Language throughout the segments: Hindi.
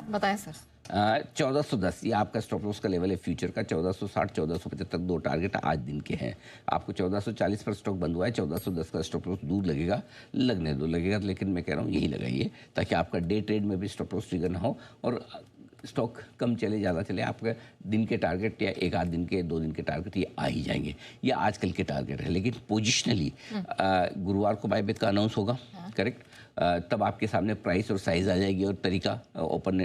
बताएं सर। 1410 ये आपका स्टॉप लॉस का लेवल है फ्यूचर का। 1460 1475 दो टारगेट आज दिन के हैं। आपको 1440 पर स्टॉक बंद हुआ है। 1410 का स्टॉप लॉस दूर लगेगा, लगने दो, लगेगा, लेकिन मैं कह रहा हूँ यही लगाइए ताकि आपका डे ट्रेड में भी स्टॉप लॉस ट्रिगर ना हो और स्टॉक कम चले ज़्यादा चले, आपके दिन के टारगेट या एक आध दिन के 2 दिन के टारगेट ये आ ही जाएंगे। ये आजकल के टारगेट है, लेकिन पोजिशनली गुरुवार को बायबैक का अनाउंस होगा, करेक्ट। तब आपके सामने प्राइस और साइज़ आ जाएगी और तरीका ओपन।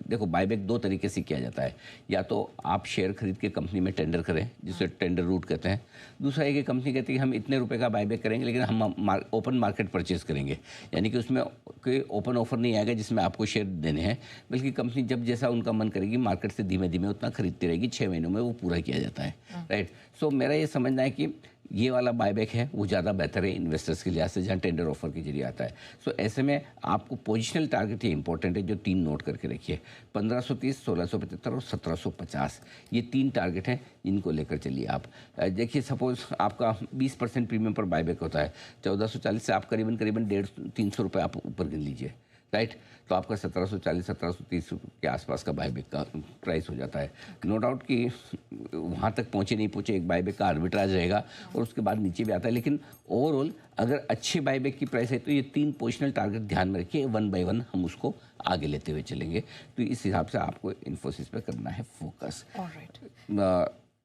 देखो बायबैक 2 तरीके से किया जाता है, या तो आप शेयर खरीद के कंपनी में टेंडर करें जिसे टेंडर रूट कहते हैं। दूसरा है कि कंपनी कहती है हम इतने रुपए का बायबैक करेंगे, लेकिन हम ओपन मार्केट परचेज करेंगे, यानी कि उसमें कोई ओपन ऑफर नहीं आएगा जिसमें आपको शेयर देने हैं, बल्कि कंपनी जब जैसा उनका मन करेगी मार्केट से धीमे धीमे उतना खरीदती रहेगी। 6 महीनों में वो पूरा किया जाता है, राइट। सो मेरा ये समझना है कि ये वाला बायबैक है वो ज़्यादा बेहतर है इन्वेस्टर्स के लिहाज से, जहाँ टेंडर ऑफर के जरिए आता है। सो ऐसे में आपको पोजिशनल टारगेट ये इंपॉर्टेंट है, जो 3 नोट करके रखिए। 1530, 1675 और 1750 ये 3 टारगेट हैं, इनको लेकर चलिए आप। देखिए सपोज आपका 20% प्रीमियम पर बायबैक होता है, 1440 से आप करीबन 150-300 रुपये आप ऊपर गिन लीजिए, राइट। तो आपका 1740 1730 के आसपास का बायबैक का प्राइस हो जाता है। नो डाउट कि वहाँ तक पहुँचे नहीं पहुँचे, एक बायबैक का आर्बिट्राज रहेगा और उसके बाद नीचे भी आता है, लेकिन ओवरऑल अगर अच्छे बायबैक की प्राइस है तो ये 3 पोजिशनल टारगेट ध्यान में रखिए। 1 बाय 1 हम उसको आगे लेते हुए चलेंगे। तो इस हिसाब से आपको इन्फोसिस पे करना है फोकस।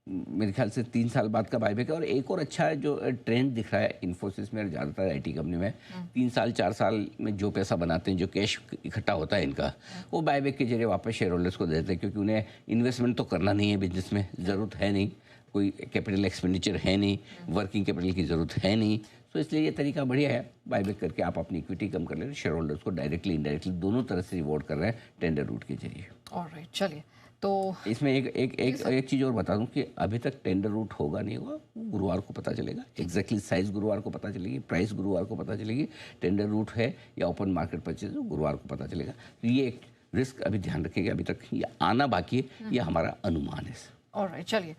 मेरे ख्याल से 3 साल बाद का बायबैक है। और एक और अच्छा जो ट्रेंड दिख रहा है इन्फोसिस में, ज़्यादातर आईटी कंपनी में 3 साल 4 साल में जो पैसा बनाते हैं, जो कैश इकट्ठा होता है इनका, वो बायबैक के जरिए वापस शेयर होल्डर्स को देते हैं, क्योंकि उन्हें इन्वेस्टमेंट तो करना नहीं है बिजनेस में, ज़रूरत है नहीं, कोई कैपिटल एक्सपेंडिचर है नहीं, वर्किंग कैपिटल की ज़रूरत है नहीं। तो इसलिए ये तरीका बढ़िया है, बायबैक करके आप अपनी इक्विटी कम कर ले रहे, शेयर होल्डर्स को डायरेक्टली इनडायरेक्टली दोनों तरह से रिवॉर्ड कर रहे हैं टेंडर रूट के जरिए। ऑलराइट, चलिए। तो इसमें एक चीज़ और बता दूं कि अभी तक टेंडर रूट होगा नहीं होगा, गुरुवार को पता चलेगा। एग्जैक्टली साइज गुरुवार को पता चलेगी, प्राइस गुरुवार को पता चलेगी, टेंडर रूट है या ओपन मार्केट परचेज गुरुवार को पता चलेगा। तो ये एक रिस्क अभी ध्यान रखिएगा, अभी तक ये आना बाकी है, ये हमारा अनुमान है। ऑलराइट, चलिए।